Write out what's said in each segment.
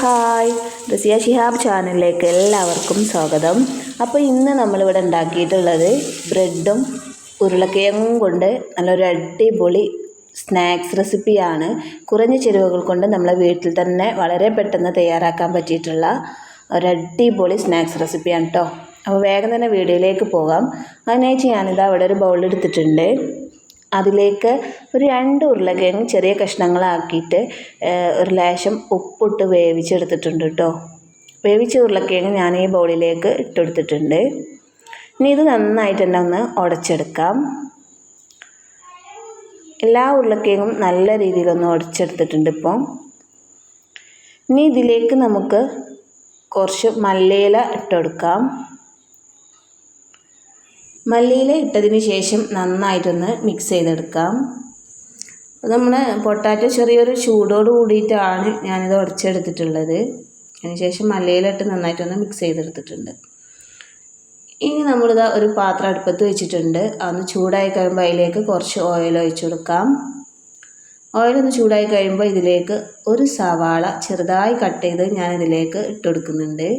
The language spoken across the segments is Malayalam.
ഹായ്, റസിയ ഷിഹാബ് ചാനലിലേക്ക് എല്ലാവർക്കും സ്വാഗതം. അപ്പോൾ ഇന്ന് നമ്മളിവിടെ ഉണ്ടാക്കിയിട്ടുള്ളത് ബ്രെഡും ഉരുളക്കിഴങ്ങും കൊണ്ട് നല്ലൊരു അടിപൊളി സ്നാക്സ് റെസിപ്പിയാണ്. കുറഞ്ഞ ചേരുവകൾ കൊണ്ട് നമ്മളെ വീട്ടിൽ തന്നെ വളരെ പെട്ടെന്ന് തയ്യാറാക്കാൻ പറ്റിയിട്ടുള്ള ഒരു അടിപൊളി സ്നാക്സ് റെസിപ്പിയാണ് കേട്ടോ. അപ്പോൾ വേഗം തന്നെ വീഡിയോയിലേക്ക് പോകാം. അതിനായിട്ട് ഞാനിതാ ഇവിടെ ഒരു ബൗളെടുത്തിട്ടുണ്ട്. അതിലേക്ക് ഒരു 2 ഉരുളക്കിഴങ്ങ് ചെറിയ കഷ്ണങ്ങളാക്കിയിട്ട് ഒരു ലേശം ഉപ്പിട്ട് വേവിച്ചെടുത്തിട്ടുണ്ട് കേട്ടോ. വേവിച്ച ഉരുളക്കിഴങ്ങ് ഞാൻ ഈ ബൗളിലേക്ക് ഇട്ടെടുത്തിട്ടുണ്ട്. ഇനി ഇത് നന്നായിട്ട് തന്നെ ഒന്ന് ഉടച്ചെടുക്കാം. എല്ലാ ഉരുളക്കിഴങ്ങും നല്ല രീതിയിലൊന്ന് ഉടച്ചെടുത്തിട്ടുണ്ട് ഇപ്പോൾ. ഇനി ഇതിലേക്ക് നമുക്ക് കുറച്ച് മല്ലിയില ഇട്ടെടുക്കാം. മല്ലിയില ഇട്ടതിന് ശേഷം നന്നായിട്ടൊന്ന് മിക്സ് ചെയ്തെടുക്കാം. നമ്മൾ പൊട്ടാറ്റോ ചെറിയൊരു ചൂടോട് കൂടിയിട്ടാണ് ഞാനിത് ഉടച്ചെടുത്തിട്ടുള്ളത്. അതിന് ശേഷം മല്ലിയില ഇട്ട് നന്നായിട്ടൊന്ന് മിക്സ് ചെയ്തെടുത്തിട്ടുണ്ട്. ഇനി നമ്മളിതാ ഒരു പാത്രം അടുപ്പത്ത് വെച്ചിട്ടുണ്ട്. അതൊന്ന് ചൂടായി കഴിയുമ്പോൾ അതിലേക്ക് കുറച്ച് ഓയിൽ ഒഴിച്ചു കൊടുക്കാം. ഓയിലൊന്ന് ചൂടായി കഴിയുമ്പോൾ ഇതിലേക്ക് ഒരു സവാള ചെറുതായി കട്ട് ചെയ്ത് ഞാനിതിലേക്ക് ഇട്ട് കൊടുക്കുന്നുണ്ട്.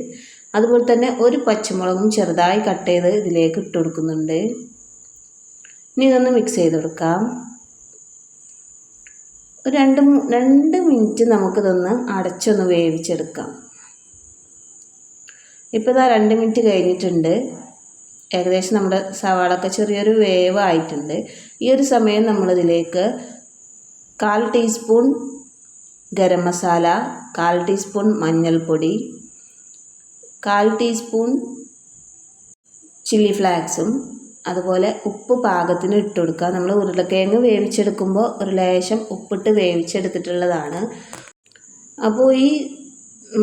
അതുപോലെ തന്നെ ഒരു പച്ചമുളകും ചെറുതായി കട്ട് ചെയ്ത് ഇതിലേക്ക് ഇട്ട് കൊടുക്കുന്നുണ്ട്. ഇനി ഇതൊന്ന് മിക്സ് ചെയ്ത് കൊടുക്കാം. ഒരു രണ്ട് മിനിറ്റ് നമുക്കിതൊന്ന് അടച്ചൊന്ന് വേവിച്ചെടുക്കാം. ഇപ്പോൾ ഇതാ 2 മിനിറ്റ് കഴിഞ്ഞിട്ടുണ്ട്. ഏകദേശം നമ്മുടെ സവാളൊക്കെ ചെറിയൊരു വേവായിട്ടുണ്ട്. ഈ ഒരു സമയം നമ്മളിതിലേക്ക് 1/4 ടീസ്പൂൺ ഗരം മസാല, 1/4 ടീസ്പൂൺ മഞ്ഞൾപ്പൊടി, 1/4 ടീസ്പൂൺ ചില്ലി ഫ്ലാക്സും അതുപോലെ ഉപ്പ് പാകത്തിന് ഇട്ട് കൊടുക്കുക. നമ്മൾ ഉരുളക്കിഴങ്ങ് വേവിച്ചെടുക്കുമ്പോൾ ഒരു ലേശം ഉപ്പിട്ട് വേവിച്ചെടുത്തിട്ടുള്ളതാണ്. അപ്പോൾ ഈ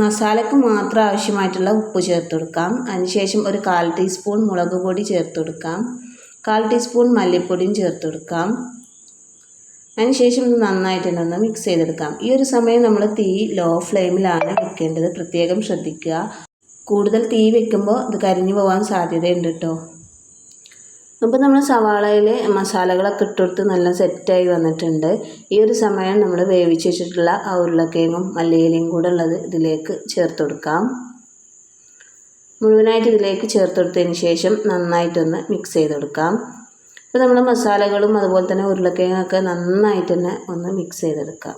മസാലയ്ക്ക് മാത്രം ആവശ്യമായിട്ടുള്ള ഉപ്പ് ചേർത്ത് കൊടുക്കാം. അതിനുശേഷം ഒരു 1/4 ടീസ്പൂൺ മുളക് പൊടി ചേർത്ത് കൊടുക്കാം. 1/4 ടീസ്പൂൺ മല്ലിപ്പൊടിയും ചേർത്ത് കൊടുക്കാം. അതിനുശേഷം ഇത് നന്നായിട്ട് തന്നെ ഒന്ന് മിക്സ് ചെയ്തെടുക്കാം. ഈ ഒരു സമയം നമ്മൾ തീ ലോ ഫ്ലെയിമിലാണ് വെക്കേണ്ടത്. പ്രത്യേകം ശ്രദ്ധിക്കുക. കൂടുതൽ തീ വെക്കുമ്പോൾ ഇത് കരിഞ്ഞു പോകാൻ സാധ്യതയുണ്ട് കേട്ടോ. അപ്പോൾ നമ്മൾ സവാളയിൽ മസാലകളൊക്കെ ഇട്ടുകൊടുത്ത് നല്ല സെറ്റായി വന്നിട്ടുണ്ട്. ഈ ഒരു സമയം നമ്മൾ വേവിച്ച് വെച്ചിട്ടുള്ള ആ ഉരുളക്കിഴങ്ങും മല്ലിയിലയും കൂടെ ഉള്ളത് ഇതിലേക്ക് ചേർത്ത് കൊടുക്കാം. മുഴുവനായിട്ട് ഇതിലേക്ക് ചേർത്ത് കൊടുത്തതിന് ശേഷം നന്നായിട്ടൊന്ന് മിക്സ് ചെയ്ത് കൊടുക്കാം. അപ്പോൾ നമ്മൾ മസാലകളും അതുപോലെ തന്നെ ഉരുളക്കിഴങ്ങൊക്കെ നന്നായിട്ട് തന്നെ ഒന്ന് മിക്സ് ചെയ്തെടുക്കാം.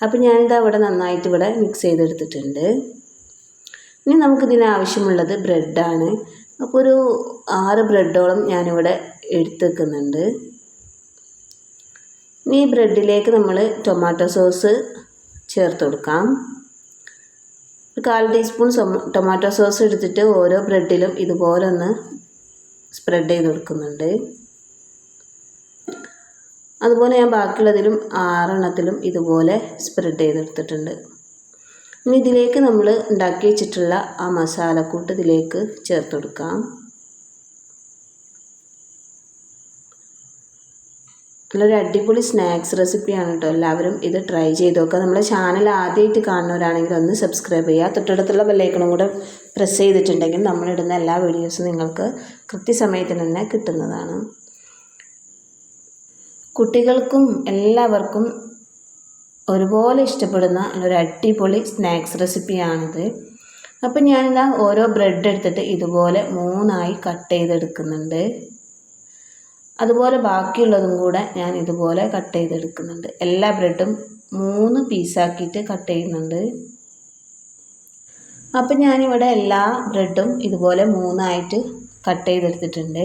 അപ്പോൾ ഞാനിത് അവിടെ നന്നായിട്ട് ഇവിടെ മിക്സ് ചെയ്തെടുത്തിട്ടുണ്ട്. ഇനി നമുക്കിതിന് ആവശ്യമുള്ളത് ബ്രെഡാണ്. അപ്പോൾ ഒരു 6 ബ്രെഡോളം ഞാനിവിടെ എടുത്ത് വെക്കുന്നുണ്ട്. ഇനി ഈ ബ്രെഡിലേക്ക് നമ്മൾ ടൊമാറ്റോ സോസ് ചേർത്ത് കൊടുക്കാം. 1/4 ടീസ്പൂൺ ടൊമാറ്റോ സോസ് എടുത്തിട്ട് ഓരോ ബ്രെഡിലും ഇതുപോലെ ഒന്ന് സ്പ്രെഡ് ചെയ്ത് കൊടുക്കുന്നുണ്ട്. അതുപോലെ ഞാൻ ബാക്കിയുള്ളതിലും 6 എണ്ണത്തിലും ഇതുപോലെ സ്പ്രെഡ് ചെയ്തെടുത്തിട്ടുണ്ട്. ഇനി ഇതിലേക്ക് നമ്മൾ ഉണ്ടാക്കി വെച്ചിട്ടുള്ള ആ മസാലക്കൂട്ട് ഇതിലേക്ക് ചേർത്ത് കൊടുക്കാം. നല്ലൊരു അടിപൊളി സ്നാക്സ് റെസിപ്പിയാണ് കേട്ടോ. എല്ലാവരും ഇത് ട്രൈ ചെയ്ത് നോക്കുക. നമ്മുടെ ചാനൽ ആദ്യമായിട്ട് കാണുന്നവരാണെങ്കിൽ ഒന്ന് സബ്സ്ക്രൈബ് ചെയ്യുക. തൊട്ടടുത്തുള്ള ബെല്ലൈക്കണും കൂടെ പ്രസ് ചെയ്തിട്ടുണ്ടെങ്കിൽ നമ്മളിടുന്ന എല്ലാ വീഡിയോസും നിങ്ങൾക്ക് കൃത്യസമയത്തിന് തന്നെ കിട്ടുന്നതാണ്. കുട്ടികൾക്കും എല്ലാവർക്കും ഒരുപോലെ ഇഷ്ടപ്പെടുന്ന ഒരു അടിപൊളി സ്നാക്സ് റെസിപ്പിയാണിത്. അപ്പം ഞാനിതാ ഓരോ ബ്രെഡ് എടുത്തിട്ട് ഇതുപോലെ 3ആയി കട്ട് ചെയ്തെടുക്കുന്നുണ്ട്. അതുപോലെ ബാക്കിയുള്ളതും കൂടെ ഞാൻ ഇതുപോലെ കട്ട് ചെയ്തെടുക്കുന്നുണ്ട്. എല്ലാ ബ്രെഡും 3 പീസാക്കിയിട്ട് കട്ട് ചെയ്യുന്നുണ്ട്. അപ്പം ഞാനിവിടെ എല്ലാ ബ്രെഡും ഇതുപോലെ 3ആയിട്ട് കട്ട് ചെയ്തെടുത്തിട്ടുണ്ട്.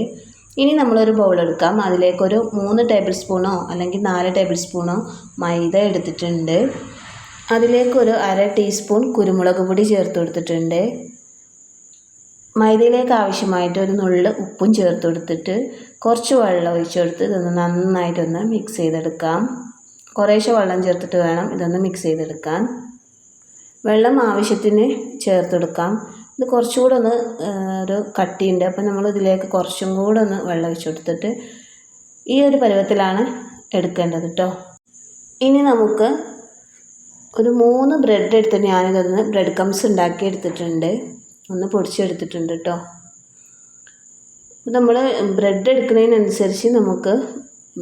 ഇനി നമ്മളൊരു ബൗൾ എടുക്കാം. അതിലേക്കൊരു 3 ടേബിൾ സ്പൂണോ അല്ലെങ്കിൽ 4 ടേബിൾ സ്പൂണോ മൈദ എടുത്തിട്ടുണ്ട്. അതിലേക്കൊരു 1/2 ടീസ്പൂൺ കുരുമുളക് പൊടി ചേർത്ത് കൊടുത്തിട്ടുണ്ട്. മൈദയിലേക്ക് ആവശ്യമായിട്ട് ഒരു നുള്ള് ഉപ്പും ചേർത്ത് കൊടുത്തിട്ട് കുറച്ച് വെള്ളം ഒഴിച്ച് കൊടുത്ത് ഇതൊന്ന് നന്നായിട്ടൊന്ന് മിക്സ് ചെയ്തെടുക്കാം. കുറേശ്ശെ വെള്ളം ചേർത്തിട്ട് വേണം ഇതൊന്ന് മിക്സ് ചെയ്തെടുക്കാൻ. വെള്ളം ആവശ്യത്തിന് ചേർത്ത് കൊടുക്കാം. ഇത് കുറച്ചുകൂടെ ഒന്ന് ഒരു കട്ടിയുണ്ട്. അപ്പം നമ്മൾ ഇതിലേക്ക് കുറച്ചും കൂടെ ഒന്ന് വെള്ളം ഒഴിച്ച് കൊടുത്തിട്ട് ഈ ഒരു പരുവത്തിലാണ് എടുക്കേണ്ടത് കേട്ടോ. ഇനി നമുക്ക് ഒരു 3 ബ്രെഡ് എടുത്തിട്ട് ഞാനിതൊന്ന് ബ്രെഡ് ക്രംസ് ഉണ്ടാക്കി എടുത്തിട്ടുണ്ട്. ഒന്ന് പൊടിച്ചെടുത്തിട്ടുണ്ട് കേട്ടോ. നമ്മൾ ബ്രെഡ് എടുക്കുന്നതിനനുസരിച്ച് നമുക്ക്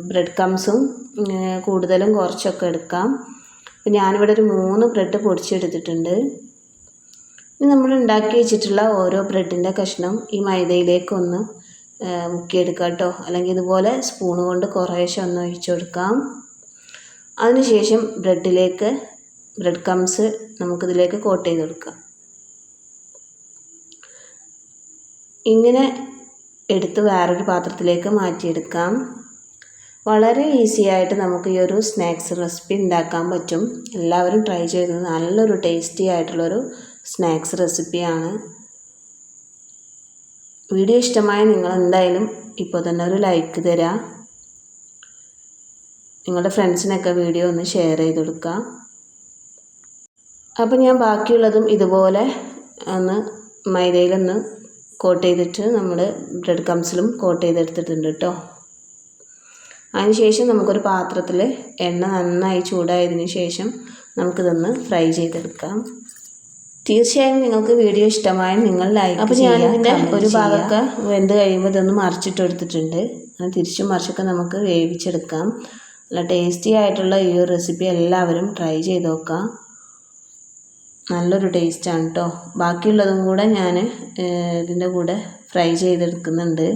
ബ്രെഡ് ക്രംസും കൂടുതലും കുറച്ചൊക്കെ എടുക്കാം. അപ്പോൾ ഞാനിവിടെ ഒരു 3 ബ്രെഡ് പൊടിച്ചെടുത്തിട്ടുണ്ട്. ഇനി നമ്മൾ ഉണ്ടാക്കി വെച്ചിട്ടുള്ള ഓരോ ബ്രെഡിൻ്റെ കഷ്ണം ഈ മൈദയിലേക്കൊന്ന് മുക്കിയെടുക്കാം കേട്ടോ. അല്ലെങ്കിൽ ഇതുപോലെ സ്പൂൺ കൊണ്ട് കുറേശ്ശെ ഒന്ന് ഒഴിച്ചു കൊടുക്കാം. അതിനുശേഷം ബ്രെഡ് ക്രംസ് നമുക്കിതിലേക്ക് കോട്ട് ചെയ്ത് കൊടുക്കാം. ഇങ്ങനെ എടുത്ത് വേറൊരു പാത്രത്തിലേക്ക് മാറ്റിയെടുക്കാം. വളരെ ഈസി ആയിട്ട് നമുക്ക് ഈ ഒരു സ്നാക്സ് റെസിപ്പി ഉണ്ടാക്കാൻ പറ്റും. എല്ലാവരും ട്രൈ ചെയ്ത് നല്ലൊരു ടേസ്റ്റി ആയിട്ടുള്ളൊരു സ്നാക്സ് റെസിപ്പിയാണ്. വീഡിയോ ഇഷ്ടമായ നിങ്ങൾ എന്തായാലും ഇപ്പോൾ തന്നെ ഒരു ലൈക്ക് തരാം. നിങ്ങളുടെ ഫ്രണ്ട്സിനൊക്കെ വീഡിയോ ഒന്ന് ഷെയർ ചെയ്ത് കൊടുക്കുക. അപ്പോൾ ഞാൻ ബാക്കിയുള്ളതും ഇതുപോലെ ഒന്ന് മൈദയിലൊന്ന് കോട്ട് ചെയ്തിട്ട് നമ്മൾ ബ്രെഡ് ക്രംസിലും കോട്ട് ചെയ്തെടുത്തിട്ടുണ്ട് കേട്ടോ. അതിനുശേഷം നമുക്കൊരു പാത്രത്തിൽ എണ്ണ നന്നായി ചൂടായതിന് ശേഷം നമുക്കിതൊന്ന് ഫ്രൈ ചെയ്തെടുക്കാം. തീർച്ചയായും നിങ്ങൾക്ക് വീഡിയോ ഇഷ്ടമായ നിങ്ങൾ ലൈക്ക് ചെയ്യുക. അപ്പോൾ ഞാനിതിൻ്റെ ഒരു ഭാഗമൊക്കെ വെന്ത് കഴിയുമ്പോൾ ഇതൊന്ന് മറിച്ചിട്ടെടുത്തിട്ടുണ്ട്. അങ്ങനെ തിരിച്ചും മറിച്ചൊക്കെ നമുക്ക് വേവിച്ചെടുക്കാം. നല്ല ടേസ്റ്റി ആയിട്ടുള്ള ഈ ഒരു റെസിപ്പി എല്ലാവരും ട്രൈ ചെയ്ത് നോക്കാം. നല്ലൊരു ടേസ്റ്റാണ് കേട്ടോ. ബാക്കിയുള്ളതും കൂടെ ഞാൻ ഇതിൻ്റെ കൂടെ ഫ്രൈ ചെയ്തെടുക്കുന്നുണ്ട്.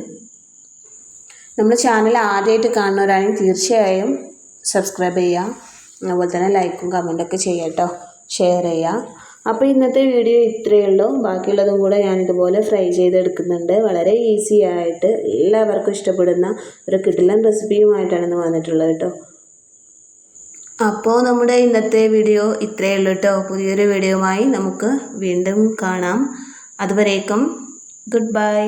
നമ്മുടെ ചാനൽ ആദ്യമായിട്ട് കാണുന്നവരാണെങ്കിൽ തീർച്ചയായും സബ്സ്ക്രൈബ് ചെയ്യുക. അതുപോലെ തന്നെ ലൈക്കും കമൻറ്റൊക്കെ ചെയ്യുക കേട്ടോ, ഷെയർ ചെയ്യുക. അപ്പോൾ ഇന്നത്തെ വീഡിയോ ഇത്രയേ ഉള്ളൂ. ബാക്കിയുള്ളതും കൂടെ ഞാനിതുപോലെ ഫ്രൈ ചെയ്തെടുക്കുന്നുണ്ട്. വളരെ ഈസി ആയിട്ട് എല്ലാവർക്കും ഇഷ്ടപ്പെടുന്ന ഒരു കിടിലൻ റെസിപ്പിയുമായിട്ടാണ് ഇന്ന് വന്നിട്ടുള്ളത് കേട്ടോ. അപ്പോൾ നമ്മുടെ ഇന്നത്തെ വീഡിയോ ഇത്രയേ ഉള്ളൂ കേട്ടോ. പുതിയൊരു വീഡിയോയുമായി നമുക്ക് വീണ്ടും കാണാം. അതുവരേക്കും ഗുഡ് ബൈ.